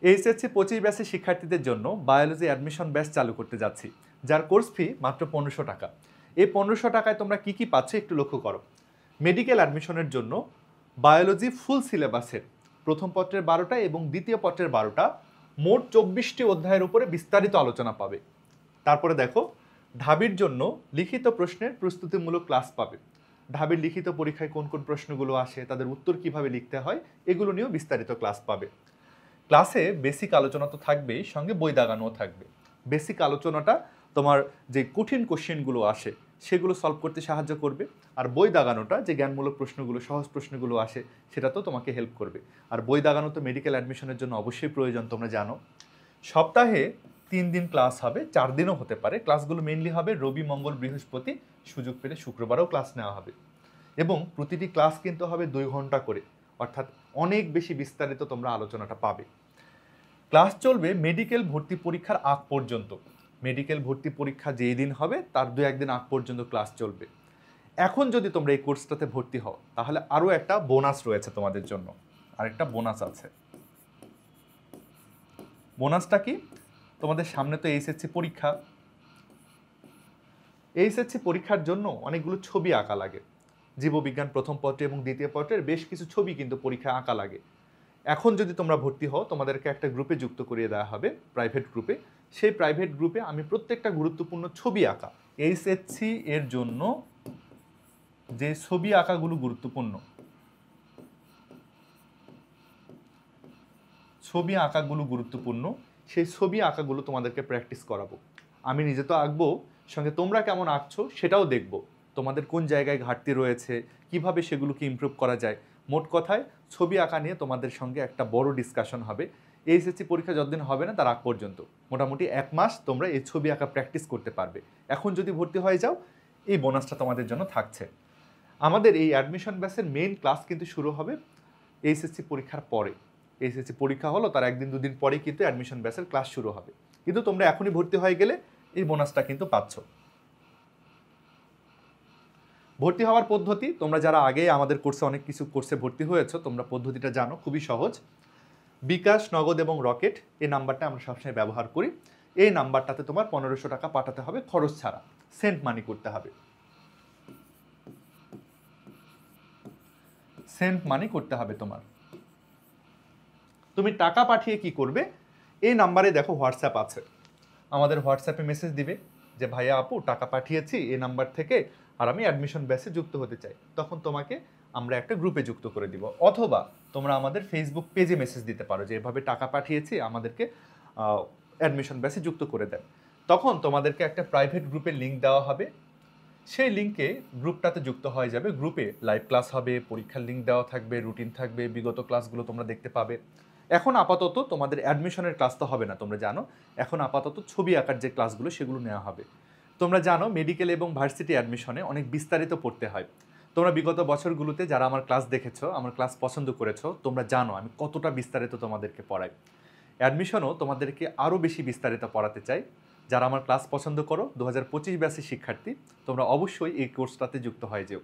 HSC 25 ব্যাচের শিক্ষার্থীদের জন্য বায়োলজি অ্যাডমিশন ব্যাচ চালু করতে যাচ্ছি, যার কোর্স ফি মাত্র 1500 টাকা। এই 1500 টাকায় তোমরা কি কি পাচ্ছ একটু লক্ষ্য করো। মেডিকেল অ্যাডমিশনের জন্য বায়োলজি ফুল সিলেবাসের প্রথম পত্রের 12টা এবং দ্বিতীয় পত্রের 12টা মোট 24টি অধ্যায়ের উপরে বিস্তারিত আলোচনা পাবে। তারপরে দেখো, ঢাবির জন্য লিখিত প্রশ্নের প্রস্তুতিমূলক ক্লাস পাবে। ঢাবির লিখিত পরীক্ষায় কোন কোন প্রশ্নগুলো আসে, তাদের উত্তর কিভাবে লিখতে হয়, এগুলো নিয়েও বিস্তারিত ক্লাস পাবে। ক্লাসে বেসিক আলোচনা তো থাকবেই, সঙ্গে বই দাগানোও থাকবে। বেসিক আলোচনাটা তোমার যে কঠিন কোশ্চেনগুলো আসে সেগুলো সলভ করতে সাহায্য করবে, আর বই দাগানোটা যে জ্ঞানমূলক প্রশ্নগুলো, সহজ প্রশ্নগুলো আসে সেটা তো তোমাকে হেল্প করবে। আর বই দাগানো তো মেডিকেল অ্যাডমিশনের জন্য অবশ্যই প্রয়োজন, তোমরা জানো। সপ্তাহে 3 দিন ক্লাস হবে, 4 দিনও হতে পারে। ক্লাসগুলো মেইনলি হবে রবি, মঙ্গল, বৃহস্পতি, সুযোগ পেলে শুক্রবারও ক্লাস নেওয়া হবে। এবং প্রতিটি ক্লাস কিন্তু হবে 2 ঘন্টা করে, অর্থাৎ অনেক বেশি বিস্তারিত তোমরা আলোচনাটা পাবে। ক্লাস চলবে মেডিকেল ভর্তি পরীক্ষার আগ পর্যন্ত। মেডিকেল ভর্তি পরীক্ষা যেই দিন হবে তার 2-1 দিন আগ পর্যন্ত ক্লাস চলবে। এখন যদি তোমরা এই কোর্সটাতে ভর্তি হও তাহলে আরও একটা বোনাস রয়েছে তোমাদের জন্য। আরেকটা বোনাস আছে। বোনাসটা কি? তোমাদের সামনে তো এইচএসসি পরীক্ষা। এইচএসসি পরীক্ষার জন্য অনেকগুলো ছবি আঁকা লাগে। জীববিজ্ঞান প্রথম পত্রে এবং দ্বিতীয় পত্রের বেশ কিছু ছবি কিন্তু পরীক্ষায় আঁকা লাগে। এখন যদি তোমরা ভর্তি হও তোমাদেরকে একটা গ্রুপে যুক্ত করিয়ে দেওয়া হবে, প্রাইভেট গ্রুপে। সেই প্রাইভেট গ্রুপে আমি প্রত্যেকটা গুরুত্বপূর্ণ ছবি আঁকা, এইচএসসি এর জন্য যে ছবি আঁকাগুলো গুরুত্বপূর্ণ, ছবি আঁকাগুলো গুরুত্বপূর্ণ, সেই ছবি আঁকাগুলো তোমাদেরকে প্র্যাকটিস করাবো। আমি নিজে তো আঁকবো, সঙ্গে তোমরা কেমন আঁকছো সেটাও দেখবো। তোমাদের কোন জায়গায় ঘাটতি রয়েছে, কিভাবে সেগুলোকে ইমপ্রুভ করা যায়। মোট কথায় ছবি আঁকা নিয়ে তোমাদের সঙ্গে একটা বড় ডিসকাশন হবে। এইচএসসি পরীক্ষা যতদিন হবে না তার আগ পর্যন্ত মোটামুটি 1 মাস তোমরা এই ছবি আঁকা প্র্যাকটিস করতে পারবে। এখন যদি ভর্তি হয়ে যাও এই বোনাসটা তোমাদের জন্য থাকছে। আমাদের এই অ্যাডমিশন ব্যাচের মেইন ক্লাস কিন্তু শুরু হবে এইচএসসি পরীক্ষার পরে। এইচএসসি পরীক্ষা হলো তার 1 দিন 2 দিন পরেই কিন্তু অ্যাডমিশন ব্যাচের ক্লাস শুরু হবে। কিন্তু তোমরা এখনই ভর্তি হয়ে গেলে এই বোনাসটা কিন্তু পাচ্ছ। ভর্তি হওয়ার পদ্ধতি, তোমরা যারা আগে আমাদের কোর্সে অনেক কিছু কোর্সে ভর্তি হয়েছো তোমরা পদ্ধতিটা জানো, খুবই সহজ। বিকাশ, নগদ এবং রকেট এই নাম্বারটা আমরা সবসময় ব্যবহার করি। এই নাম্বারটাতে তোমার 1500 টাকা পাঠাতে হবে খরচ ছাড়া, সেন্ট মানি করতে হবে। সেন্ট মানি করতে হবে তোমার। তুমি টাকা পাঠিয়ে কি করবে? এই নাম্বারে দেখো হোয়াটসঅ্যাপ আছে, আমাদের হোয়াটসঅ্যাপে মেসেজ দিবে যে ভাইয়া আপু টাকা পাঠিয়েছি এই নাম্বার থেকে, আর আমি অ্যাডমিশন ব্যাচে যুক্ত হতে চাই। তখন তোমাকে আমরা একটা গ্রুপে যুক্ত করে দিব, অথবা তোমরা আমাদের ফেসবুক পেজে মেসেজ দিতে পারো যে এভাবে টাকা পাঠিয়েছি, আমাদেরকে অ্যাডমিশন ব্যাচে যুক্ত করে দেন। তখন তোমাদেরকে একটা প্রাইভেট গ্রুপের লিঙ্ক দেওয়া হবে। সেই লিঙ্কে গ্রুপটাতে যুক্ত হয়ে যাবে। গ্রুপে লাইভ ক্লাস হবে, পরীক্ষার লিঙ্ক দেওয়া থাকবে, রুটিন থাকবে, বিগত ক্লাসগুলো তোমরা দেখতে পাবে। এখন আপাতত তোমাদের অ্যাডমিশনের ক্লাস তো হবে না, তোমরা জানো। এখন আপাতত ছবি আঁকার যে ক্লাসগুলো সেগুলো নেওয়া হবে। তোমরা জানো মেডিকেল এবং ভার্সিটি অ্যাডমিশনে অনেক বিস্তারিত পড়তে হয়। তোমরা বিগত বছরগুলোতে যারা আমার ক্লাস দেখেছো, আমার ক্লাস পছন্দ করেছো, তোমরা জানো আমি কতটা বিস্তারিত তোমাদেরকে পড়াই। অ্যাডমিশনও তোমাদেরকে আরও বেশি বিস্তারিত পড়াতে চাই। যারা আমার ক্লাস পছন্দ করো 2025 ব্যাচের শিক্ষার্থী, তোমরা অবশ্যই এই কোর্সটাতে যুক্ত হয়ে যেও।